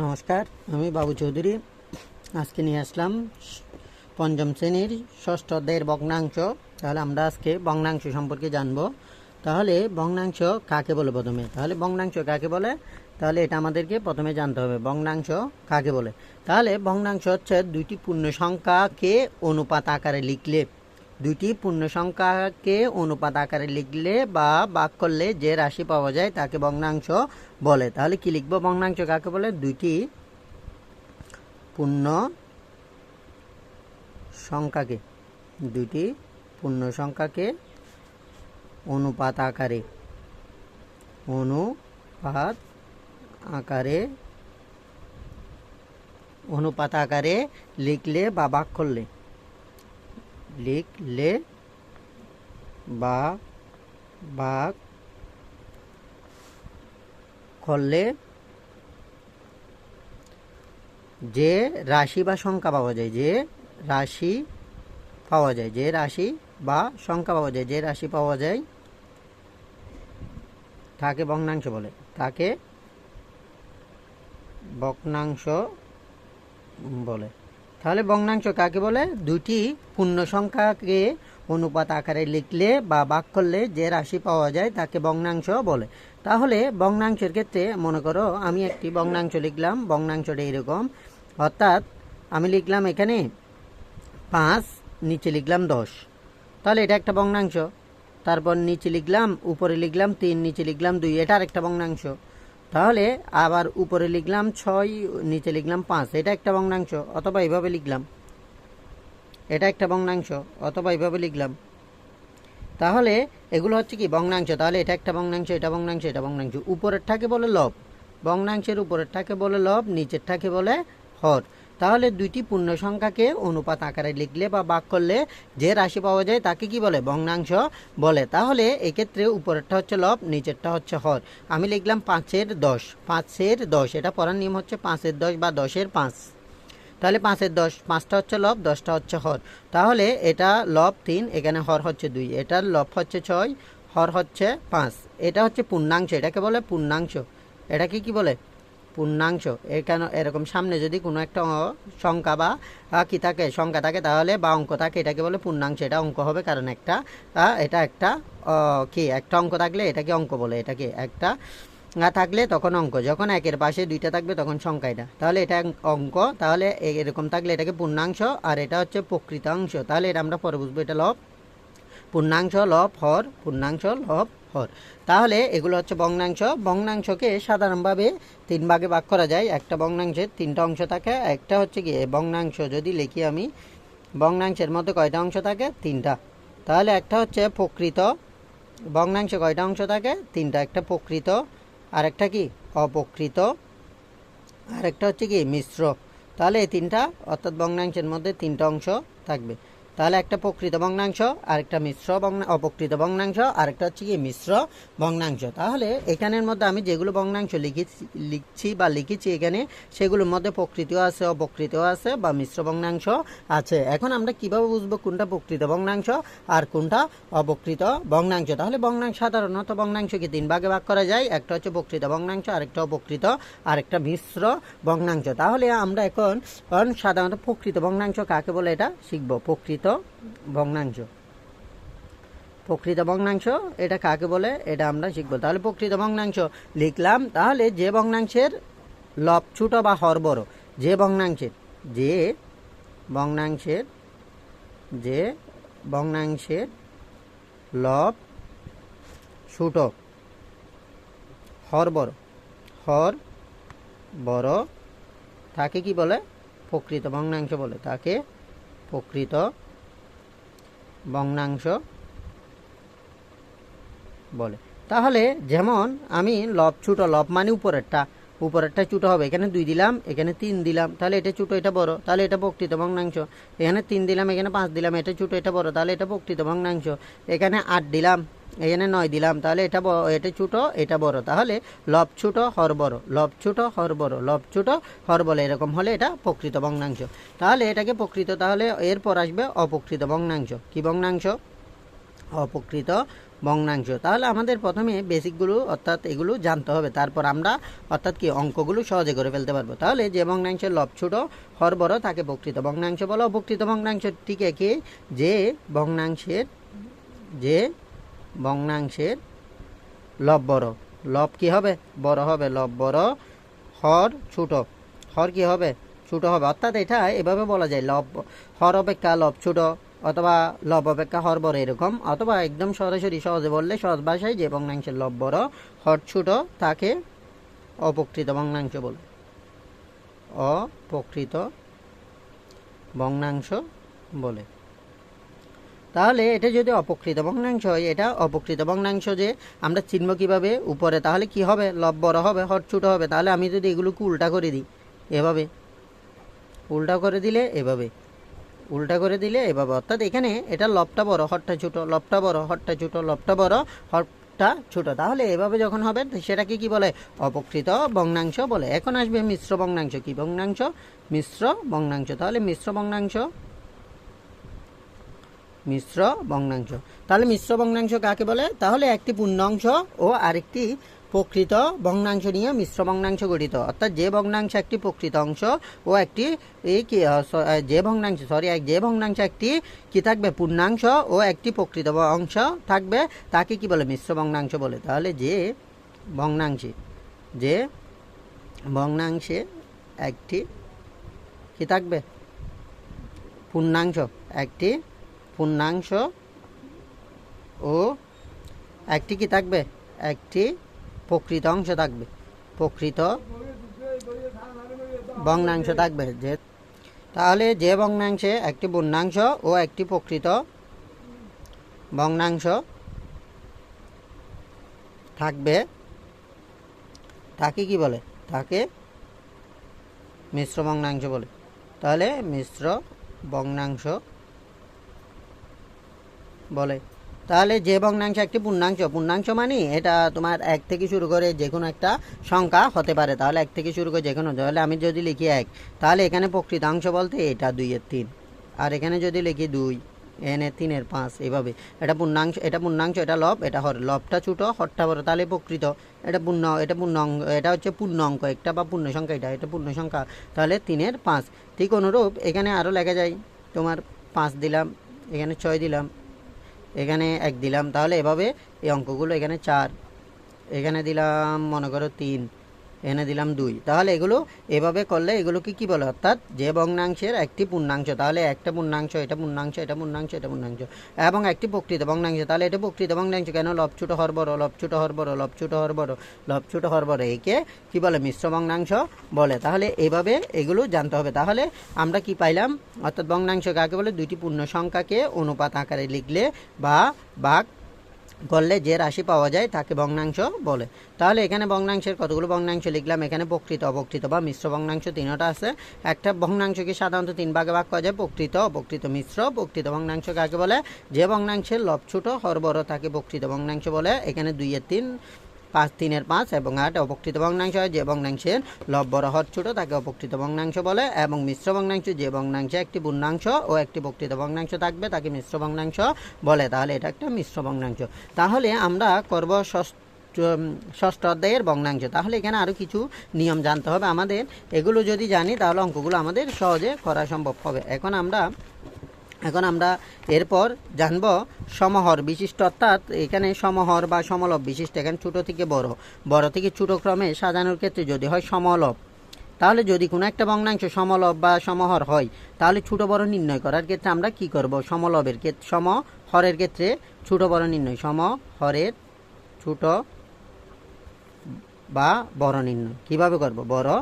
নমস্কার, আমি বাবু চৌধুরী। আজকে নিয়ে আসলাম পঞ্চম শ্রেণীর ষষ্ঠ অধ্যায়ের ভগ্নাংশ। তাহলে আমরা আজকে ভগ্নাংশ সম্পর্কে জানব। তাহলে ভগ্নাংশ কাকে বলে তাহলে ভগ্নাংশ কাকে বলে তাহলে এটা আমাদেরকে প্রথমে জানতে হবে ভগ্নাংশ কাকে বলে। তাহলে ভগ্নাংশ হচ্ছে দুইটি পূর্ণ সংখ্যাকে অনুপাত আকারে লিখলে বা ভাগ করলে যে রাশি পাওয়া যায় তাকে ভগ্নাংশ বলে। তাহলে কি লিখব? ভগ্নাংশ কাকে বলে? দুইটি পূর্ণ সংখ্যাকে অনুপাত আকারে লিখলে বা ভাগ করলে যে রাশি বা সংখ্যা পাওয়া যায় তাকে ভগ্নাংশ বলে। তাহলে ভগ্নাংশ কাকে বলে? দুটি পূর্ণ সংখ্যাকে অনুপাত আকারে লিখলে বা ভাগ করলে যে রাশি পাওয়া যায় তাকে ভগ্নাংশ বলে। তাহলে ভগ্নাংশের ক্ষেত্রে মনে করো আমি একটি ভগ্নাংশ লিখলাম। ভগ্নাংশটা এরকম, অর্থাৎ আমি লিখলাম এখানে 5, নিচে লিখলাম 10। তাহলে এটা একটা ভগ্নাংশ। তারপর নিচে লিখলাম, উপরে লিখলাম 3, নিচে লিখলাম 2, এটা আরেকটা ভগ্নাংশ। তাহলে আবার উপরে লিখলাম 6, নিচে লিখলাম 5, এটা একটা ভগ্নাংশ। অথবা এইভাবে লিখলাম, এটা একটা ভগ্নাংশ। অথবা এইভাবে লিখলাম। তাহলে এগুলো হচ্ছে কি ভগ্নাংশ। তাহলে এটা একটা ভগ্নাংশ, এটা ভগ্নাংশ, এটা ভগ্নাংশ। উপরেরটাকে বলে লব। ভগ্নাংশের উপরেরটাকে বলে লব, নিচেরটাকে বলে হর। তাহলে দুইটি পূর্ণ সংখ্যাকে অনুপাত আকারে লিখলে বা ভাগ করলে যে রাশি পাওয়া যায় তাকে কি বলে? ভগ্নাংশ বলে। তাহলে এক্ষেত্রে উপরেরটা হচ্ছে লব, নিচেরটা হচ্ছে হর। আমি লিখলাম 5-এর 10, 5-এর 10, এটা পড়ার নিয়ম হচ্ছে 5-এর 10 বা 10-এর 5। তাহলে 5-এর 10, 5টা হচ্ছে লব, 10টা হচ্ছে হর। তাহলে এটা লব 3, এখানে হর হচ্ছে 2, এটার লব হচ্ছে 6, হর হচ্ছে 5। এটা হচ্ছে পূর্ণাংশ, এটাকে বলে পূর্ণাংশ। এটাকে কি বলে? পূর্ণাংশ। এখানে এরকম সামনে যদি কোনো একটা সংখ্যা বা সংখ্যা থাকে তাহলে বা অঙ্ক থাকে, এটাকে বলে পূর্ণাংশ। এটা অঙ্ক হবে, কারণ এটা একটা একটা অঙ্ক থাকলে এটাকে অঙ্ক বলে। এটাকে একটা থাকলে তখন অঙ্ক, যখন একের পাশে দুইটা থাকবে তখন সংখ্যা। এটা তাহলে এটা অঙ্ক। তাহলে এরকম থাকলে এটাকে পূর্ণাংশ, আর এটা হচ্ছে প্রকৃতাংশ। তাহলে এটা আমরা পরে বুঝবো। এটা লব, পূর্ণাংশ, লব, হর, পূর্ণাংশ, লব, হর। তাহলে এগুলো হচ্ছে ভগ্নাংশ। ভগ্নাংশকে সাধারণভাবে 3 ভাগে ভাগ করা যায়। একটা ভগ্নাংশের 3টা অংশ থাকে। একটা হচ্ছে কি ভগ্নাংশ, যদি লিখি আমি, ভগ্নাংশের মধ্যে কয়টা অংশ থাকে? 3টা। তাহলে একটা হচ্ছে প্রকৃত। ভগ্নাংশে কয়টা অংশ থাকে? 3টা। একটা প্রকৃত, আরেকটা কি অপ্রকৃত, আরেকটা হচ্ছে কি মিশ্র। তাহলে এই 3টা, অর্থাৎ ভগ্নাংশের মধ্যে 3টা অংশ থাকবে। তাহলে একটা প্রকৃত ভগ্নাংশ, আরেকটা অপ্রকৃত ভগ্নাংশ, আরেকটা হচ্ছে কি মিশ্র ভগ্নাংশ। তাহলে এখানের মধ্যে আমি যেগুলো ভগ্নাংশ লিখেছি এখানে, সেগুলোর মধ্যে প্রকৃতও আছে, অপ্রকৃতও আছে, বা মিশ্র ভগ্নাংশ আছে। এখন আমরা কিভাবে বুঝবো কোনটা প্রকৃত ভগ্নাংশ আর কোনটা অপ্রকৃত ভগ্নাংশ? তাহলে সাধারণত ভগ্নাংশকে 3 ভাগে ভাগ করা যায়। একটা হচ্ছে প্রকৃত ভগ্নাংশ, আরেকটা অপ্রকৃত, আরেকটা মিশ্র ভগ্নাংশ। তাহলে আমরা এখন সাধারণত প্রকৃত ভগ্নাংশ কাকে বলে এটা শিখব। প্রকৃত ভগ্নাংশ এটা কাকে বলে এটা আমরা শিখব। তাহলে প্রকৃত ভগ্নাংশ লিখলাম। তাহলে যে ভগ্নাংশের লব ছোট বা হর বড়, যে ভগ্নাংশের লব ছোট, হর বড়, তাকে কি বলে? প্রকৃত ভগ্নাংশ বলে। তাকে প্রকৃত ভগ্নাংশ বলে। তাহলে যেমন আমি লব ছোট, লব মানে উপরেরটা ছোট হবে। এখানে 2 দিলাম, এখানে 3 দিলাম, তাহলে এটা ছোট, এটা বড়, তাহলে এটা প্রকৃত ভগ্নাংশ। এখানে 3 দিলাম, এখানে 5 দিলাম, এটা ছোট, এটা বড়, তাহলে এটা প্রকৃত ভগ্নাংশ। এখানে 8 দিলাম, এখানে 9 দিলাম, তাহলে এটা ছোট, এটা বড়। তাহলে লব ছোট, হর বড়, লব ছোট, হর বড়, লব ছোট, হর বড়, এরকম হলে এটা প্রকৃত ভগ্নাংশ। তাহলে এটাকে প্রকৃত। তাহলে এরপর আসবে অপ্রকৃত ভগ্নাংশ। কি ভগ্নাংশ? অপ্রকৃত ভগ্নাংশ। তাহলে আমাদের প্রথমে বেসিকগুলো অর্থাৎ এগুলো জানতে হবে, তারপর আমরা অর্থাৎ কি অঙ্কগুলো সহজে করে ফেলতে পারবো। তাহলে যে ভগ্নাংশের লব ছোট হর বড় তাকে প্রকৃত ভগ্নাংশ বলো। অপ্রকৃত ভগ্নাংশ ঠিক একই, যে ভগ্নাংশের লব বড়, লব কি হবে বড় হবে, লব বড় হর ছোট, হর কি হবে ছোট হবে। অর্থাৎ এটা এভাবে বলা যায় লব হর অপেক্ষা লব ছোট, অথবা লব অপেক্ষা হর বড় এরকম, অথবা একদম সরাসরি সহজে বললে সহজ ভাষায় যে ভগ্নাংশের লব বড় হর ছোট তাকে অপ্রকৃত ভগ্নাংশ বলে, অপ্রকৃত ভগ্নাংশ বলে। তাহলে এটা যদি অপ্রকৃত ভগ্নাংশ হয়, এটা অপ্রকৃত ভগ্নাংশ যে আমরা চিনব কিভাবে উপরে, তাহলে কি হবে লব বড় হবে হর ছোট হবে। তাহলে আমি যদি এগুলোকে উল্টা করে দিই এভাবে, উল্টা করে দিলে এভাবে, উল্টা করে দিলে এভাবে, অর্থাৎ এখানে এটা লবটা বড় হরটা ছোট, লবটা বড় হরটা ছোট, লবটা বড় হরটা ছোট। তাহলে এভাবে যখন হবে সেটাকে কি বলে অপ্রকৃত ভগ্নাংশ বলে। এখন আসবে মিশ্র ভগ্নাংশ। কি ভগ্নাংশ? মিশ্র ভগ্নাংশ। তাহলে মিশ্র ভগ্নাংশ, মিশ্র ভগ্নাংশ। তাহলে মিশ্র ভগ্নাংশ কাকে বলে? তাহলে একটি পূর্ণাংশ ও আরেকটি প্রকৃত ভগ্নাংশ নিয়ে মিশ্র ভগ্নাংশ গঠিত। অর্থাৎ যে ভগ্নাংশ একটি প্রকৃত অংশ ও একটি যে ভগ্নাংশ একটি কি থাকবে পূর্ণাংশ ও একটি প্রকৃত অংশ থাকবে তাকে কি বলে মিশ্র ভগ্নাংশ বলে। তাহলে যে ভগ্নাংশে একটি কি থাকবে পূর্ণাংশ, একটি পূর্ণাংশ ও একটি কি থাকবে একটি প্রকৃত অংশ থাকবে, প্রকৃত ভগ্নাংশ থাকবে। যে তাহলে যে ভগ্নাংশে একটি পূর্ণাংশ ও একটি প্রকৃত ভগ্নাংশ থাকবে তাকে কি বলে? তাকে মিশ্র ভগ্নাংশ বলে। তাহলে মিশ্র ভগ্নাংশ বলে। তাহলে যে ভগ্নাংশ একটি পূর্ণাংশ মানে এটা তোমার এক থেকে শুরু করে যে কোনো একটা সংখ্যা হতে পারে। তাহলে এক থেকে শুরু করে যে কোনো, তাহলে আমি যদি লিখি 1, তাহলে এখানে প্রকৃতাংশ বলতে এটা 2 এর 3, আর এখানে যদি লিখি 2 এনে 3 এর 5, এভাবে এটা পূর্ণাংশ, এটা লব, এটা হর, লবটা ছোট হরটা বড়, তাহলে প্রকৃত। এটা পূর্ণ এটা হচ্ছে পূর্ণ অঙ্ক একটা বা পূর্ণ সংখ্যা, এটা পূর্ণ সংখ্যা, তাহলে 3 এর 5। ঠিক অনুরূপ এখানে আরও লেখা যায়, তোমার 5 দিলাম, এখানে 6 দিলাম, এখানে 1 দিলাম, তাহলে এভাবে এই অঙ্কগুলো এখানে 4, এখানে দিলাম মনে করো 3, এখানে দিলাম 2, তাহলে এগুলো এভাবে করলে এগুলোকে কি বলে? অর্থাৎ যে ভগ্নাংশের একটি পূর্ণাংশ, তাহলে একটা পূর্ণাংশ, এটা পূর্ণাংশ, এটা পূর্ণাংশ, এটা পূর্ণাংশ, এবং একটি প্রকৃত ভগ্নাংশ। তাহলে এটা প্রকৃত ভগ্নাংশ কেন? লব ছোট হর বড়, লব ছোট হর বড়, লব ছোট হর বড়, লব ছোট হর বড়, একে কি বলে? মিশ্র ভগ্নাংশ বলে। তাহলে এইভাবে এগুলো জানতে হবে। তাহলে আমরা কি পাইলাম? অর্থাৎ ভগ্নাংশ কাকে বলে? দুইটি পূর্ণ সংখ্যাকে অনুপাত আকারে লিখলে বা ভাগ করলে যে রাশি পাওয়া যায় তাকে ভগ্নাংশ বলে। তাহলে এখানে ভগ্নাংশের কতগুলো ভগ্নাংশ লিখলাম, এখানে প্রকৃত, অপ্রকৃত বা মিশ্র ভগ্নাংশ তিনটা আছে। একটা ভগ্নাংশকে সাধারণত 3 ভাগে ভাগ করা যায়, প্রকৃত, অপ্রকৃত, মিশ্র। প্রকৃত ভগ্নাংশ কাকে বলে? যে ভগ্নাংশের লব ছোট হর বড় তাকে প্রকৃত ভগ্নাংশ বলে। এখানে 2 এর 3, 3 এর 5 এবং 8 অপকৃত ভগ্নাংশ হয়। যে ভগ্নাংশের লব বড় হর ছোট তাকে অপকৃত ভগ্নাংশ বলে। এবং মিশ্র ভগ্নাংশ, যে ভগ্নাংশে একটি পূর্ণাংশ ও একটি প্রকৃত ভগ্নাংশ থাকবে তাকে মিশ্র ভগ্নাংশ বলে। তাহলে এটা একটা মিশ্র ভগ্নাংশ। তাহলে আমরা করব ষষ্ঠ অধ্যায়ের ভগ্নাংশ। তাহলে এখানে আরও কিছু নিয়ম জানতে হবে আমাদের। এগুলো যদি জানি তাহলে অঙ্কগুলো আমাদের সহজে করা সম্ভব হবে। এখন আমরা এরপর জানব সমহর বিশিষ্ট, অর্থাৎ এখানে সমহর বা সমলব বিশিষ্ট। এখানে ছোট থেকে বড় থেকে ছোট ক্রমে সাজানোর ক্ষেত্রে যদি হয় সমলব, তাহলে যদি কোনো একটা ভগ্নাংশ সমলব বা সমহর হয় তাহলে ছোট বড় নির্ণয় করার ক্ষেত্রে আমরা কি করব? সমলবের ক্ষেত্রে, সমহরের ক্ষেত্রে ছোট বড় নির্ণয়, সমহরের ছোট বা বড় নির্ণয় কিভাবে করব? বড়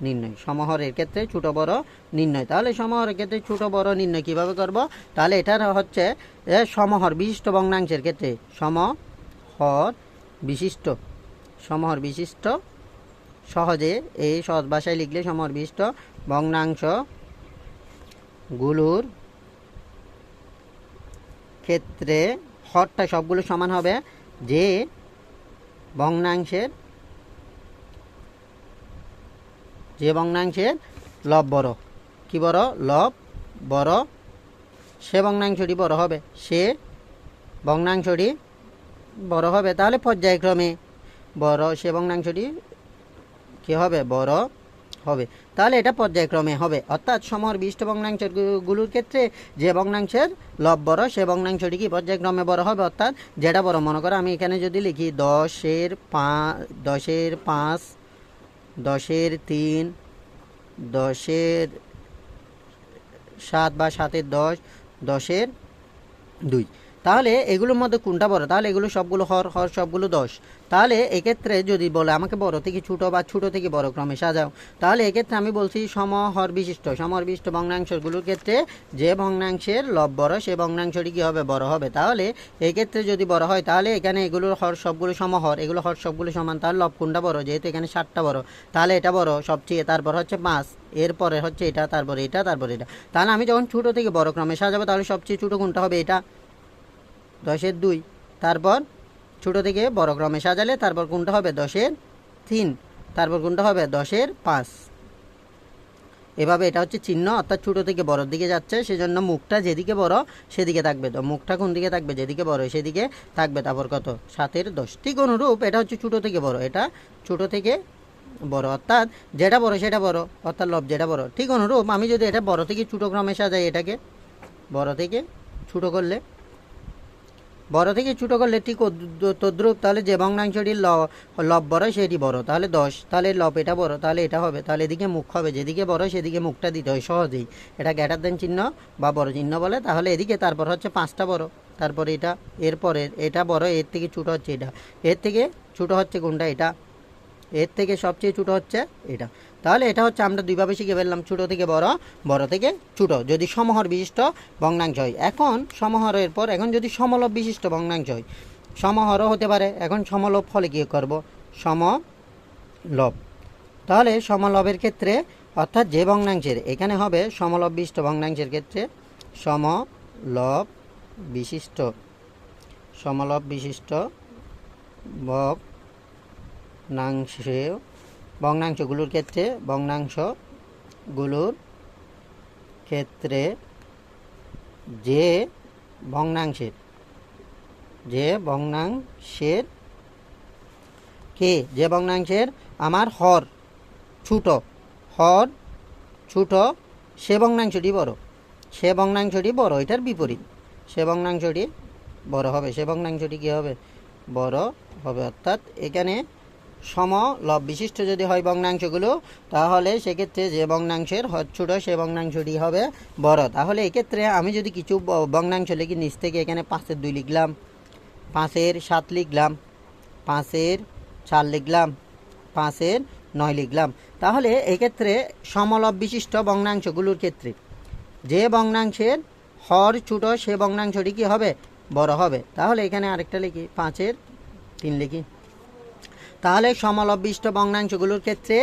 নির্ণয়, সমহরের ক্ষেত্রে ছোট বড় নির্ণয়। তাহলে সমহরের ক্ষেত্রে ছোট বড় নির্ণয় কিভাবে করব? তাহলে এটার হচ্ছে সমহর বিশিষ্ট ভগ্নাংশের ক্ষেত্রে, সমহর বিশিষ্ট সহজে এই সহজ ভাষায় লিখলে সমহর বিশিষ্ট ভগ্নাংশ গুলোর ক্ষেত্রে হরটা সবগুলো সমান হবে যে ভগ্নাংশের লব বড়, কি বড়? লব বড়, সে ভগ্নাংশটি বড় হবে, সে ভগ্নাংশটি বড় হবে, তাহলে পর্যায়ক্রমে বড় সে ভগ্নাংশটি কী হবে, বড় হবে। তাহলে এটা পর্যায়ক্রমে হবে, অর্থাৎ সমহর বিশিষ্ট ভগ্নাংশগুলোর ক্ষেত্রে যে ভগ্নাংশের লব বড় সে ভগ্নাংশটি কি পর্যায়ক্রমে বড় হবে, অর্থাৎ যেটা বড়। মনে করো আমি এখানে যদি লিখি 10-5, 10-5, 10-3, 10-7 বা 7-10, 10-2, তাহলে এগুলোর মধ্যে কোনটা বড়? তাহলে এগুলো সবগুলো হর সবগুলো 10। তাহলে এক্ষেত্রে যদি বলে আমাকে বড় থেকে ছোটো বা ছোটো থেকে বড় ক্রমে সাজাও, তাহলে এক্ষেত্রে আমি বলছি সমহর বিশিষ্ট ভগ্নাংশগুলোর ক্ষেত্রে যে ভগ্নাংশের লব বড় সে ভগ্নাংশটি কী হবে, বড় হবে। তাহলে এক্ষেত্রে যদি বড় হয় তাহলে এখানে এগুলোর হর সবগুলো সমহর, এগুলো হর সবগুলো সমান, তাহলে লব কোনটা বড়? যেহেতু এখানে 7টা বড়, তাহলে এটা বড় সবচেয়ে, তারপর হচ্ছে 5, এরপরে হচ্ছে এটা, তারপরে এটা, তারপরে এটা। তাহলে আমি যখন ছোটো থেকে বড় ক্রমে সাজাবো তাহলে সবচেয়ে ছোটো কোনটা হবে? এটা 10-2। তারপর ছোটো থেকে বড় ক্রমে সাজালে তারপর কোনটা হবে? 10-3। তারপর কোনটা হবে? 10-5। এভাবে এটা হচ্ছে চিহ্ন, অর্থাৎ ছোটো থেকে বড়োর দিকে যাচ্ছে, সেজন্য মুখটা যেদিকে বড় সেদিকে থাকবে। তো মুখটা কোন দিকে থাকবে? যেদিকে বড় সেদিকে থাকবে। তারপর কত? 7-10। ঠিক অনুরূপ এটা হচ্ছে ছোটো থেকে বড়, এটা ছোটো থেকে বড়, অর্থাৎ যেটা বড় সেটা বড়, অর্থাৎ লব যেটা বড়। ঠিক অনুরূপ আমি যদি এটা বড় থেকে ছোটো ক্রমে সাজাই, এটাকে বড় থেকে ছোটো করলে, বড় থেকে ছোটো করলে ঠিক তদ্রুপ, তাহলে যে ভগ্নাংশটির লব বড় সেটি বড়, তাহলে 10, তাহলে লব এটা বড়, তাহলে এটা হবে, তাহলে এদিকে মুখ হবে, যেদিকে বড় সেদিকে মুখটা দিতে হয় সহজেই। এটা গ্রেটার দেন চিহ্ন বা বড় চিহ্ন বলে। তাহলে এদিকে তারপর হচ্ছে 5টা বড়, তারপরে এটা, এরপরে এটা বড়, এর থেকে ছোটো হচ্ছে এটা, এর থেকে ছোটো হচ্ছে কোনটা? এটা, এর থেকে সবচেয়ে ছোটো হচ্ছে এটা। তাহলে এটা হচ্ছে আমরা দুইভাবে শিখে ফেললাম, ছোটো থেকে বড়, বড় থেকে ছোটো, যদি সমহর বিশিষ্ট ভগ্নাংশ হয়। এখন সমহরের পর এখন যদি সমলব বিশিষ্ট ভগ্নাংশ হয়, সমহরও হতে পারে। এখন সমলব হলে কী করব? সমলব। তাহলে সমলবের ক্ষেত্রে, অর্থাৎ যে ভগ্নাংশের এখানে হবে সমলব বিশিষ্ট ভগ্নাংশের ক্ষেত্রে সমলব বিশিষ্ট ভগ্নাংশগুলোর ক্ষেত্রে যে ভগ্নাংশের আমার হর ছোট সে ভগ্নাংশটি বড়, এটার বিপরীত, সে ভগ্নাংশটি বড় হবে, সে ভগ্নাংশটি কী হবে? বড় হবে। অর্থাৎ এখানে সমলব বিশিষ্ট যদি হয় ভগ্নাংশগুলো, তাহলে সেক্ষেত্রে যে ভগ্নাংশের হর ছোট সে ভগ্নাংশটি হবে বড়। তাহলে এক্ষেত্রে আমি যদি কিছু ভগ্নাংশ লিখি, নিচ থেকে এখানে 5-2 লিখলাম, 5-7 লিখলাম, 5-4 লিখলাম, 5-9 লিখলাম, তাহলে এক্ষেত্রে সমলব বিশিষ্ট ভগ্নাংশগুলোর ক্ষেত্রে যে ভগ্নাংশের হর ছোট সে ভগ্নাংশটি কী হবে? বড় হবে। তাহলে এখানে আরেকটা লিখি, 5-3 লিখি। তাহলে সমলব বিশিষ্ট ভগ্নাংশগুলোর ক্ষেত্রে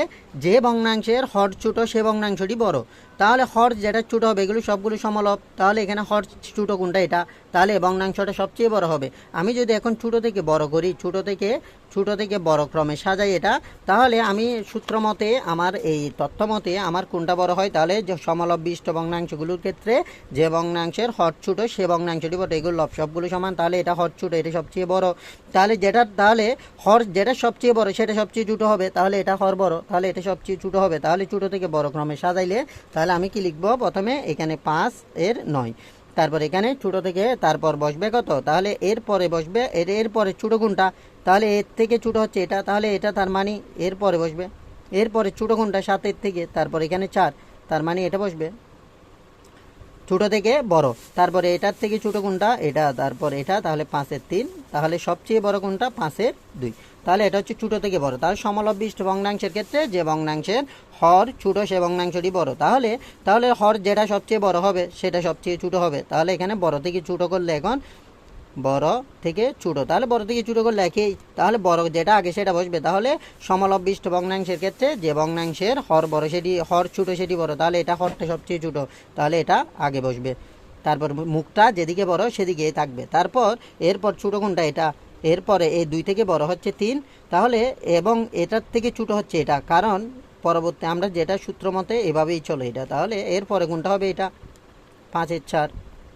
যে ভগ্নাংশের হর ছোট সে ভগ্নাংশটি বড়, তাহলে হর যেটা ছোটো হবে এগুলো সবগুলো সমলব, তাহলে এখানে হর ছোটো কোনটা? এটা, তাহলে ভগ্নাংশটা সবচেয়ে বড় হবে। আমি যদি এখন ছোটো থেকে বড় করি, ছোটো থেকে বড় ক্রমে সাজাই এটা, তাহলে আমি সূত্র মতে, আমার এই তথ্য মতে আমার কোনটা বড় হয়? তাহলে যে সমলব বিশিষ্ট ভগ্নাংশগুলোর ক্ষেত্রে যে ভগ্নাংশের হর ছোটো সে ভগ্নাংশটি বড়, এগুলো লব সবগুলো সমান, তাহলে এটা হর ছোটো, এটা সবচেয়ে বড়। তাহলে হর যেটা সবচেয়ে বড় সেটা সবচেয়ে ছোটো হবে, তাহলে এটা হর বড়, তাহলে এটা সবচেয়ে ছোটো হবে। তাহলে ছোটো থেকে বড় ক্রমে সাজাইলে তাহলে আমি কি লিখব? প্রথমে এখানে 5-9, তারপর এখানে ছোটো থেকে তারপর বসবে কত? তাহলে এরপরে বসবে এরপরে ছোটো কোনটা? তাহলে এর থেকে ছোটো হচ্ছে এটা, তাহলে এটা তার মানে এরপরে বসবে। এরপরে ছোটো কোনটা? 7-এর থেকে, তারপর এখানে 4, তার মানে এটা বসবে ছোটো থেকে বড়। তারপরে এটার থেকে ছোটো কোনটা? এটা, তারপর এটা, তাহলে 5-3, তাহলে সবচেয়ে বড় কোনটা? 5-2। তাহলে এটা হচ্ছে ছোটো থেকে বড়। তাহলে সমলব বিশিষ্ট ভগ্নাংশের ক্ষেত্রে যে ভগ্নাংশের হর ছোটো সে ভগ্নাংশটি বড়, তাহলে হর যেটা সবচেয়ে বড় হবে সেটা সবচেয়ে ছোটো হবে। তাহলে এখানে বড় থেকে ছোটো করলে, এখন বড় থেকে ছোটো, তাহলে বড় থেকে ছোটো করলে একই, তাহলে বড় যেটা আগে সেটা বসবে। তাহলে সমলব বিশিষ্ট ভগ্নাংশের ক্ষেত্রে যে ভগ্নাংশের হর বড় সেটি, হর ছোটো সেটি বড়, তাহলে এটা হরটা সবচেয়ে ছোটো, তাহলে এটা আগে বসবে। তারপর মুখটা যেদিকে বড় সেদিকে থাকবে। তারপর এরপর ছোটো কোনটা? এটা, এরপরে এই 2 থেকে বড় হচ্ছে 3, তাহলে এবং এটার থেকে ছোটো হচ্ছে এটা, কারণ পরবর্তী আমরা যেটা সূত্র মতে এভাবেই চলে এটা। তাহলে এরপরে কোনটা হবে? এটা 5-4,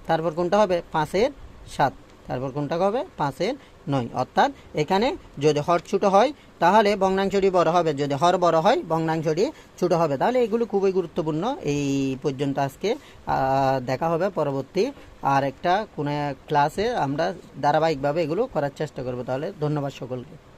তারপর কোনটা হবে? 5-7, তারপর কোনটা হবে? 5-9। নয়। অর্থাৎ এখানে যদি হর ছোট হয় তাহলে ভগ্নাংশটি বড় হবে, যদি হর বড় হয় ভগ্নাংশটি ছোট হবে। তাহলে এগুলো খুবই গুরুত্বপূর্ণ। এই পর্যন্ত আজকে দেখা হবে পরবর্তী আর একটা কোনো ক্লাসে আমরা ধারাবাহিকভাবে এগুলো করার চেষ্টা করব। তাহলে ধন্যবাদ সকলকে।